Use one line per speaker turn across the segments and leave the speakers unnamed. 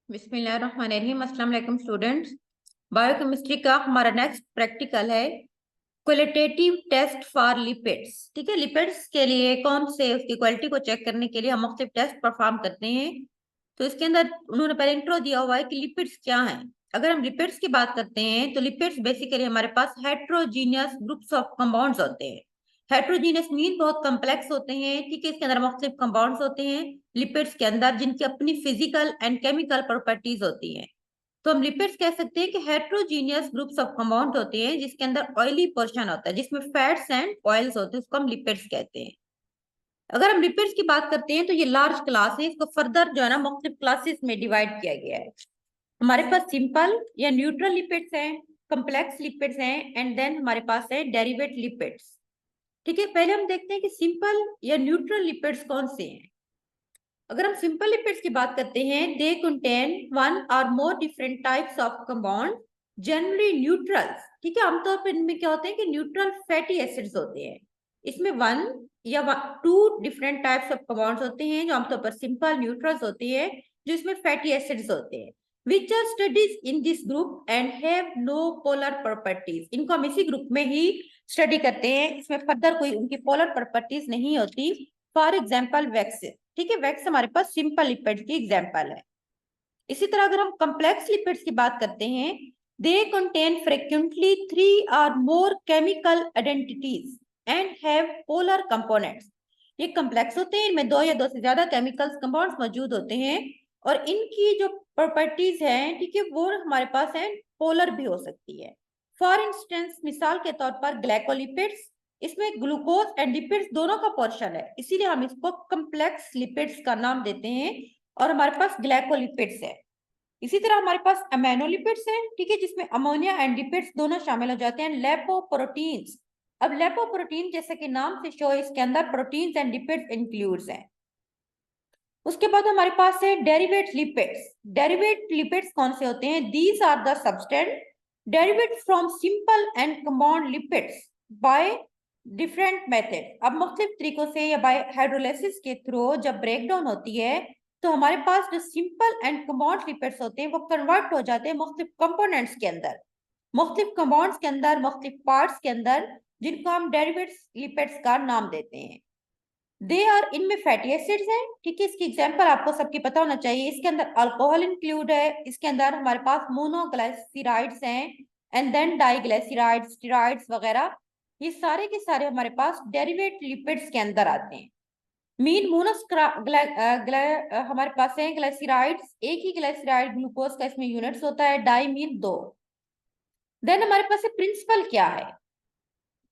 बिस्मिल्लाहिर्रहमानिर्रहीम। अस्सलाम वालेकुम स्टूडेंट्स। बायोकेमिस्ट्री का हमारा नेक्स्ट प्रैक्टिकल है क्वालिटेटिव टेस्ट फॉर लिपिड्स। ठीक है, लिपिड्स के लिए कौन से उसकी क्वालिटी को चेक करने के लिए हम मुख्तलिफ टेस्ट परफॉर्म करते हैं। तो इसके अंदर उन्होंने पहले इंट्रो दिया हुआ है कि लिपिड्स क्या हैं। अगर हम लिपिड्स की बात करते हैं तो लिपिड्स बेसिकली हमारे पास हेट्रोजीनियस ग्रुप्स ऑफ कंपाउंड्स होते हैं। हेट्रोजीनियस मीन बहुत कम्प्लेक्स होते हैं। ठीक है, इसके अंदर मुख्तलिफ कंपाउंड्स होते हैं लिपिड्स के अंदर जिनकी अपनी फिजिकल एंड केमिकल प्रॉपर्टीज होती हैं। तो हम लिपिड्स कह सकते हैं कि हेट्रोजीनियस ग्रुप्स ऑफ कंपाउंड होते हैं जिसके अंदर ऑयली पोर्शन होता है, जिसमें फैट्स एंड ऑयल्स होते हैं, उसको हम लिपिड्स कहते हैं। अगर हम लिपिड्स की बात करते हैं तो ये लार्ज क्लास है, इसको फर्दर जो है ना मुख्तलिफ क्लासेस में डिवाइड किया गया है। हमारे पास सिंपल या न्यूट्रल लिपिड्स हैं, कम्प्लेक्स लिपिड्स हैं, एंड देन हमारे पास है डेरिवेट लिपिड्स। ठीक है, पहले हम देखते हैं कि सिंपल या न्यूट्रल लिपिड्स कौन से हैं। अगर हम सिंपल लिपिड्स की बात करते हैं, दे कंटेन वन और more different types of compound generally neutrals. ठीक है, आमतौर पर इनमें क्या होते हैं कि न्यूट्रल फैटी एसिड्स होते हैं। इसमें वन या two different types of compounds होते हैं जो आमतौर पर सिंपल न्यूट्रल्स होते हैं, जो इसमें फैटी एसिड्स होते हैं। Which are studies in this group and have no polar properties. इनको हम इसी ग्रुप में ही स्टडी करते हैं, इसमें फर्दर कोई उनकी पोलर प्रॉपर्टीज नहीं होती। For example wax. ठीक है, वैक्स हमारे पास सिंपल लिपिड की एग्जाम्पल है। इसी तरह अगर हम कम्प्लेक्स लिपिड्स की बात करते हैं, दे कंटेन फ्रिक्वेंटली थ्री और more chemical identities and have polar components. ये कम्प्लेक्स होते हैं, इनमें दो या दो से ज्यादा केमिकल्स कंपाउंड्स मौजूद होते हैं और इनकी जो प्रॉपर्टीज हैं, ठीक है, वो हमारे पास है पोलर भी हो सकती है। फॉर इंस्टेंस, मिसाल के तौर पर ग्लाइकोलिपिड्स, इसमें ग्लूकोज एंड लिपिड्स दोनों का पोर्शन है, इसीलिए हम इसको कम्प्लेक्स लिपिड्स का नाम देते हैं और हमारे पास ग्लाइकोलिपिड्स है। इसी तरह हमारे पास अमीनोलिपिड्स हैं, ठीक है, जिसमें अमोनिया एंड लिपिड्स दोनों शामिल हो जाते हैं। लेपोप्रोटीन्स, अब लेपोप्रोटीन जैसे कि नाम से शो, इसके अंदर प्रोटीन्स एंड लिपिड्स इंक्लूड्स हैं। उसके बाद हमारे पास है डेरिवेट लिपिड्स। डेरिवेट लिपिड्स कौन से होते हैं? These are the substance derivate from simple and compound lipids by different method. अब मुख्तलिफ तरीकों से या बाय हाइड्रोलाइसिस के थ्रू जब ब्रेक डाउन होती है तो हमारे पास जो सिंपल एंड कंपाउंड लिपिड्स होते हैं वो कन्वर्ट हो जाते हैं मुख्तलिफ कंपोनेंट्स के अंदर, मुख्तलिफ कंपाउंड्स के अंदर, मुख्तलिफ पार्ट्स के अंदर, जिनको हम डेरिवेट लिपिड्स का नाम देते हैं। दे आर, इनमें फैटी एसिड्स हैं। ठीक है, इसकी एग्जांपल आपको सबकी पता होना चाहिए। इसके अंदर अल्कोहल इंक्लूड है, इसके अंदर हमारे पास मोनोग्लाइसराइड्स हैं एंड देन डाइग्लाइसराइड्स, स्टेरॉइड्स वगैरह, ये सारे के सारे हमारे पास डेरिवेट लिपिड्स के अंदर आते हैं। मीन हमारे पास है ग्लाइसराइड्स, एक ही ग्लाइसराइड ग्लूकोज का इसमें यूनिट्स होता है, डाई मीन दो। देन हमारे पास प्रिंसिपल क्या है?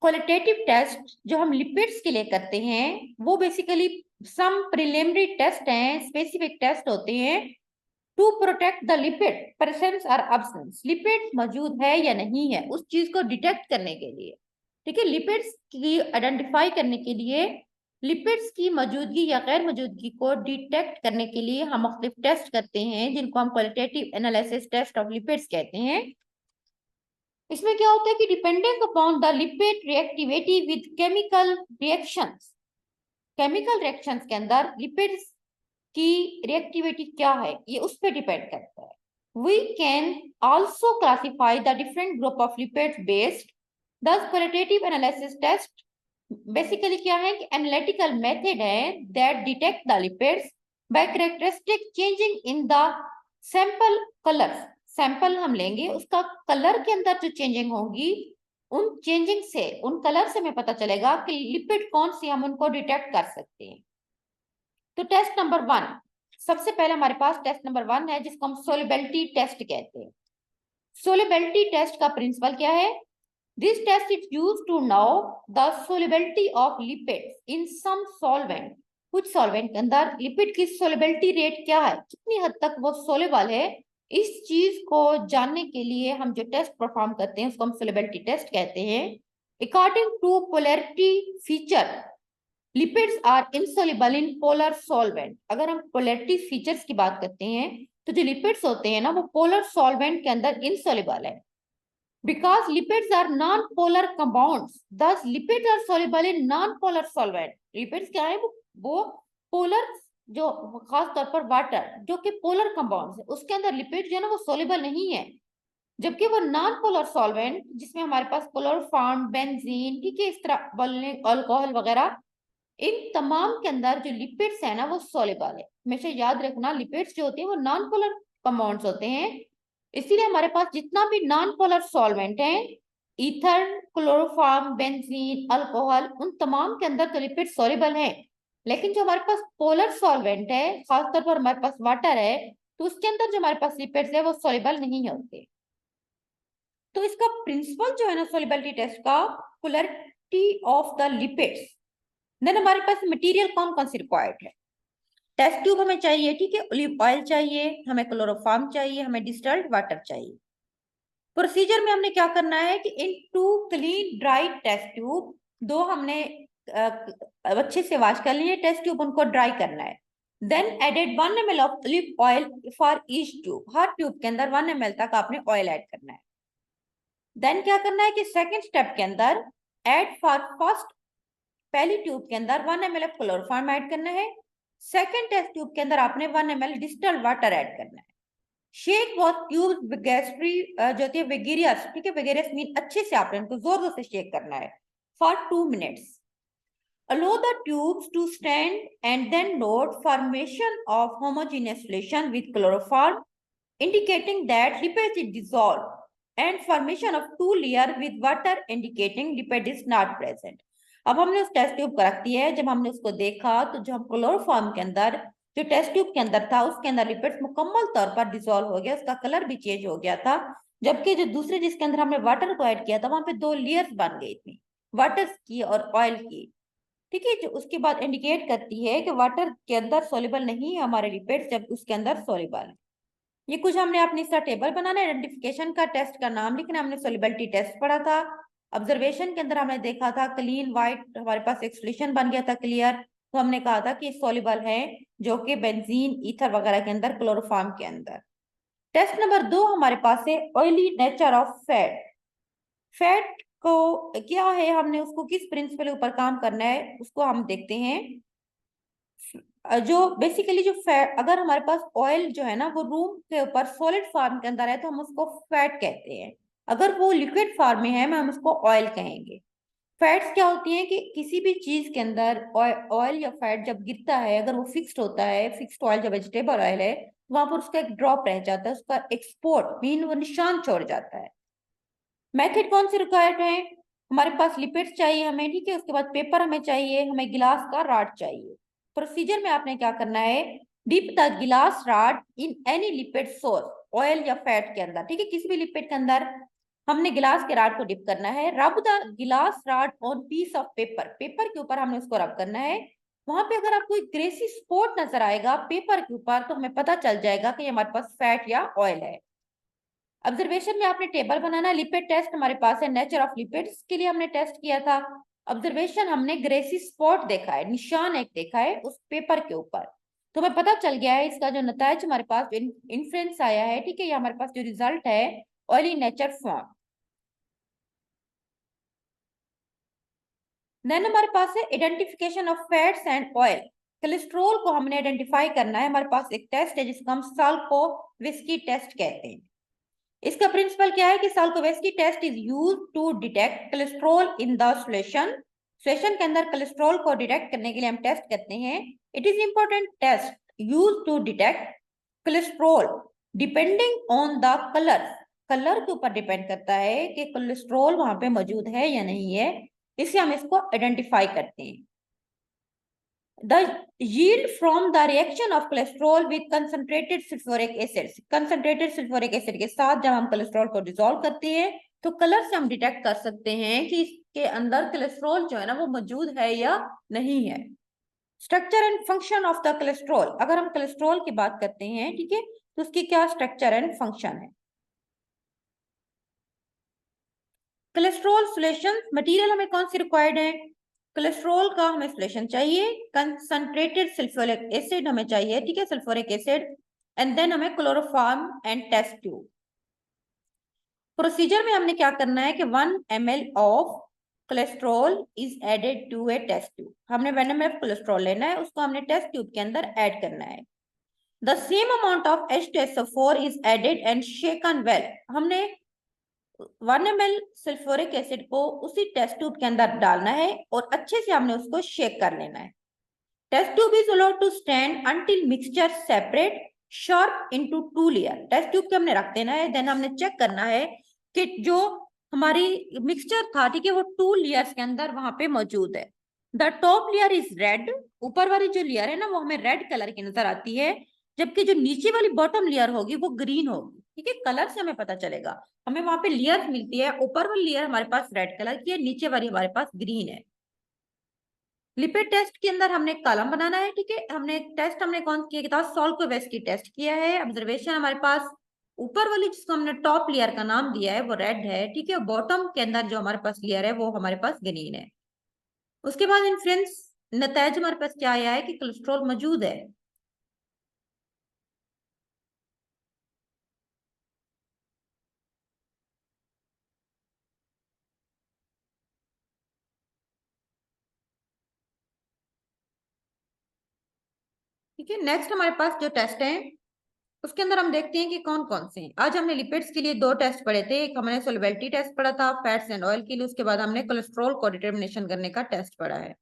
क्वालिटेटिव टेस्ट जो हम लिपिड्स के लिए करते हैं वो बेसिकली सम प्रिलिमिनरी टेस्ट हैं, स्पेसिफिक टेस्ट होते हैं to protect the lipid presence और अब्सेंस। लिपिड मौजूद है या नहीं है उस चीज को डिटेक्ट करने के लिए। ठीक है, लिपिड्स की आइडेंटिफाई करने के लिए, लिपिड्स की मौजूदगी या गैर मौजूदगी को डिटेक्ट करने के लिए हम मुख्तलिफ टेस्ट करते हैं जिनको हम qualitative analysis test of lipids कहते हैं। इसमें क्या होता है कि depending upon the lipid reactivity with chemical reactions, chemical reactions के अंदर लिपिड्स की रिएक्टिविटी क्या है ये उस पर डिपेंड करता है। We can also classify the different group of lipids based this qualitative analysis test basically क्या है कि एनालिटिकल मेथड है that detect the lipids by characteristic changing in the sample colours. Sample हम लेंगे, उसका कलर के अंदर जो चेंजिंग होगी, उन चेंजिंग से, उन कलर से हमें पता चलेगा कि लिपिड कौन सी, हम उनको डिटेक्ट कर सकते हैं। तो टेस्ट नंबर 1, सबसे पहले हमारे पास टेस्ट नंबर 1 है जिसको हम सोलिबिलिटी टेस्ट कहते हैं। सोलिबिलिटी टेस्ट का प्रिंसिपल क्या है? This test is used to know the solubility of lipids in some solvent. कुछ सॉल्वेंट के अंदर लिपिड की सोलिबिलिटी रेट क्या है, कितनी हद तक वो सोलेबल है, इस चीज को जानने के लिए हम जो टेस्ट परफॉर्म करते हैं उसको हम सोलिबिलिटी टेस्ट कहते हैं। According to polarity feature, lipids are insoluble in polar solvent. अगर हम पोलैरिटी फीचर्स की बात करते हैं तो जो लिपिड्स होते हैं ना वो पोलर सॉल्वेंट के अंदर इनसोल्युबल है। Because lipids are non polar compounds, thus lipids are soluble in non polar solvent. Lipids क्या है? वो पोलर जो खास तौर पर वाटर जो कि पोलर कंपाउंड है उसके अंदर लिपिड जो है ना वो सोल्यूबल नहीं है, जबकि वो नॉन पोलर सॉल्वेंट जिसमें हमारे पास क्लोरोफॉर्म, बेंजीन, ठीक है, इस तरह अल्कोहल वगैरह, इन तमाम के अंदर जो लिपिड्स है ना वो सोल्यूबल है। हमेशा याद रखना लिपिड्स जो होते हैं वो नॉन पोलर कंपाउंड्स होते हैं, इसीलिए हमारे पास जितना भी नॉन पोलर सॉल्वेंट है, ईथर, क्लोरोफॉर्म, बेंजीन, अल्कोहल, उन तमाम के अंदर तो लिपिड सोल्यूबल है। लेकिन जो हमारे पास पोलर सॉल्वेंट है, खासतौर पर हमारे पास वाटर है, तो उसके अंदर जो हमारे पास लिपिड्स है वो सोल्यूबल नहीं होते। तो इसका प्रिंसिपल जो है ना सोल्युबिलिटी टेस्ट का, polarity of the lipids. Then हमारे पास मटेरियल कौन कौन सी रिक्वायर्ड है। टेस्ट ट्यूब हमें चाहिए, ठीक है, ओलिव ऑयल चाहिए, हमें क्लोरोफॉर्म चाहिए, हमें डिस्टिल्ड वाटर चाहिए। प्रोसीजर में हमने क्या करना है कि इन 2 क्लीन ड्राई टेस्ट ट्यूब, दो हमने अच्छे से वॉश कर लिए टेस्ट ट्यूब, उनको ड्राई करना है। Then added 1 ml of olive oil for each tube, हर ट्यूब के अंदर 1 ml तक आपने ऑयल ऐड करना है। देन क्या करना है कि सेकंड स्टेप के अंदर ऐड फॉर फर्स्ट, पहली ट्यूब के अंदर 1 ml ऑफ क्लोरोफॉर्म ऐड करना है, सेकंड टेस्ट ट्यूब के अंदर आपने 1 ml डिस्टिल्ड वाटर ऐड करना है। शेक बोथ ट्यूब्स विगेस्ट्री जो होती है वेगेरियस, ठीक है, वेगेरियस मीन अच्छे से आपने इनको जोर जोर से शेक करना है for 2 minutes। Allow the tubes to stand and then note formation of homogeneous solution with chloroform, indicating that lipid is dissolved, and formation of 2 layer with water indicating lipid is not present। अब हमने उस test tube को रख दिया है, जब हमने उसको देखा तो जो हम क्लोरोफॉर्म के अंदर जो टेस्ट ट्यूब के अंदर था उसके अंदर लिपिड्स मुकम्मल तौर पर डिसॉल्व हो गया, उसका कलर भी चेंज हो गया था, जबकि जो दूसरे जिसके अंदर हमने वाटर को ऐड किया था वहां पे 2 लेयर्स बन गई थी, वाटर की और ऑयल की, ठीक है, जो उसके बाद इंडिकेट करती है कि वाटर के अंदर सोल्यूबल नहीं है हमारे लिपिड्स, जब उसके अंदर सोल्यूबल है। ये कुछ हमने अपनी इसका टेबल बनाना है, आइडेंटिफिकेशन का, टेस्ट का नाम लिखना, हमने सोल्युबिलिटी टेस्ट पढ़ा था। ऑब्जर्वेशन के अंदर हमने देखा था क्लीन वाइट, हमारे पास एक सॉल्यूशन बन गया था क्लियर, तो हमने कहा था कि सोल्यूबल है जो कि बेंजीन, ईथर वगैरह के अंदर, क्लोरोफॉर्म के अंदर। टेस्ट नंबर 2 हमारे पास है oily nature of fat. Fat को क्या है, हमने उसको किस प्रिंसिपल के ऊपर काम करना है उसको हम देखते हैं। जो बेसिकली जो फैट, अगर हमारे पास ऑयल जो है ना वो रूम के ऊपर सॉलिड फॉर्म के अंदर है तो हम उसको फैट कहते हैं, अगर वो लिक्विड फॉर्म में है हम उसको ऑयल कहेंगे। फैट्स क्या होती हैं कि किसी भी चीज के अंदर ऑयल या फैट जब गिरता है, अगर वो फिक्स्ड होता है, फिक्स्ड ऑयल जो वेजिटेबल ऑयल है, वहां पर उसका एक ड्रॉप रह जाता है, उसका एक्सपोर्ट मीन वो निशान छोड़ जाता है। मेथड कौन से रिक्वायर्ड है, हमारे पास लिपिड्स चाहिए हमें, ठीक है, उसके बाद पेपर हमें चाहिए, हमें गिलास का रॉड चाहिए। प्रोसीजर में आपने क्या करना है, dip the glass rod in any lipid source, oil या फैट के अंदर, ठीक है, किसी भी लिपिड के अंदर हमने गिलास के रॉड को डिप करना है। Rub the glass rod on piece of paper, paper के ऊपर हमने उसको रब करना है। वहां पे अगर आपको एक ग्रेसी स्पॉट नजर आएगा पेपर के ऊपर तो हमें पता चल जाएगा कि हमारे पास फैट या ऑयल है। ऑब्जर्वेशन में आपने टेबल बनाना, लिपिड टेस्ट हमारे पास है, नेचर ऑफ लिपिड्स के लिए हमने टेस्ट किया था। ऑब्जर्वेशन हमने ग्रेसी स्पॉट देखा है, निशान एक देखा है उस पेपर के ऊपर, तो हमें पता चल गया है इसका जो नतीजा हमारे पास इन्फ्लुएंस आया है, ठीक है, ये हमारे पास जो रिजल्ट है ऑयली नेचर फॉर्म। देन हमारे पास है identification of fats and oil. Cholesterol को हमने आइडेंटिफाई करना है, हमारे पास एक टेस्ट है जिसको हम साल्कोविस्की टेस्ट कहते हैं। इसका प्रिंसिपल क्या है कि Salkowski test is used to detect cholesterol in the solution, solution के अंदर कोलेस्ट्रॉल को डिटेक्ट करने के लिए हम टेस्ट करते हैं। It is important test used to detect cholesterol depending on the colour, colour के ऊपर डिपेंड करता है कि कोलेस्ट्रॉल वहां पे मौजूद है या नहीं है, इससे हम इसको आइडेंटिफाई करते हैं। The yield from the reaction of cholesterol with concentrated sulfuric acid, concentrated sulfuric acid के साथ जब हम कोलेस्ट्रॉल को डिसॉल्व करते हैं तो कलर से हम डिटेक्ट कर सकते हैं कि इसके अंदर कोलेस्ट्रॉल जो है ना वो मौजूद है या नहीं है। Structure and function of the cholesterol, अगर हम कोलेस्ट्रॉल की बात करते हैं, ठीक है, तो उसकी क्या स्ट्रक्चर एंड फंक्शन है। कोलेस्ट्रॉल सॉल्यूशन मटेरियल हमें कौन सी रिक्वायर्ड है, कोलेस्ट्रॉल का हमें सॉल्यूशन चाहिए, कंसंट्रेटेड सल्फ्यूरिक एसिड हमें चाहिए, ठीक है, सल्फ्यूरिक एसिड, एंड देन हमें chloroform and test tube. Procedure में हमने क्या करना है कि 1 ml of cholesterol is added to a test tube. हमने वेनम कोलेस्ट्रॉल लेना है, उसको हमने टेस्ट ट्यूब के अंदर ऐड करना है। The same amount of H2SO4 is added and shaken well. हमने 1 ml सल्फ्यूरिक एसिड को उसी टेस्ट ट्यूब के अंदर डालना है और अच्छे से हमने उसको शेक कर लेना है। Test tube is allowed to stand until mixture separate sharp into 2 layer. Test tube के हमने रख देना है, देन हमने चेक करना है कि जो हमारी मिक्सचर था, ठीक है, वो 2 लेयर्स के अंदर वहां पे मौजूद है। The top layer is red. ऊपर वाली जो लेयर है ना, वो हमें रेड कलर की नजर आती है, जबकि जो नीचे वाली बॉटम लेयर होगी वो ग्रीन होगी। ठीक है, कलर से हमें पता चलेगा। हमें वहां पे लेयर मिलती है, ऊपर वाली लेयर हमारे पास रेड कलर की है, नीचे वाली हमारे पास ग्रीन है। लिपिड टेस्ट के अंदर हमने कॉलम बनाना है। ठीक है, हमने कौन किया था, सॉल्कोवेस्की टेस्ट किया है। ऑब्जर्वेशन हमारे पास ऊपर वाली जिसको हमने टॉप लेयर का नाम दिया है वो रेड है। ठीक है, बॉटम के अंदर जो हमारे पास लेयर है वो हमारे पास ग्रीन है। उसके बाद इन्फ्रेंस नतीजा हमारे पास क्या आया है कि कोलेस्ट्रॉल मौजूद है। ठीक है, नेक्स्ट हमारे पास जो टेस्ट है उसके अंदर हम देखते हैं कि कौन कौन से हैं। आज हमने लिपिड्स के लिए 2 टेस्ट पढ़े थे। एक हमने सोलबिलिटी टेस्ट पढ़ा था फैट्स एंड ऑयल के लिए, उसके बाद हमने कोलेस्ट्रॉल को डिटर्मिनेशन करने का टेस्ट पढ़ा है।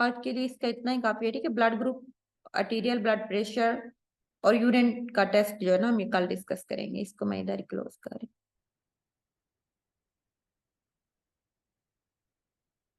आज के लिए इसका इतना ही काफी है। ठीक है, blood group, arterial blood pressure और यूरिन का टेस्ट जो है ना हम ये कल डिस्कस करेंगे। इसको मैं इधर क्लोज कर रही हूँ।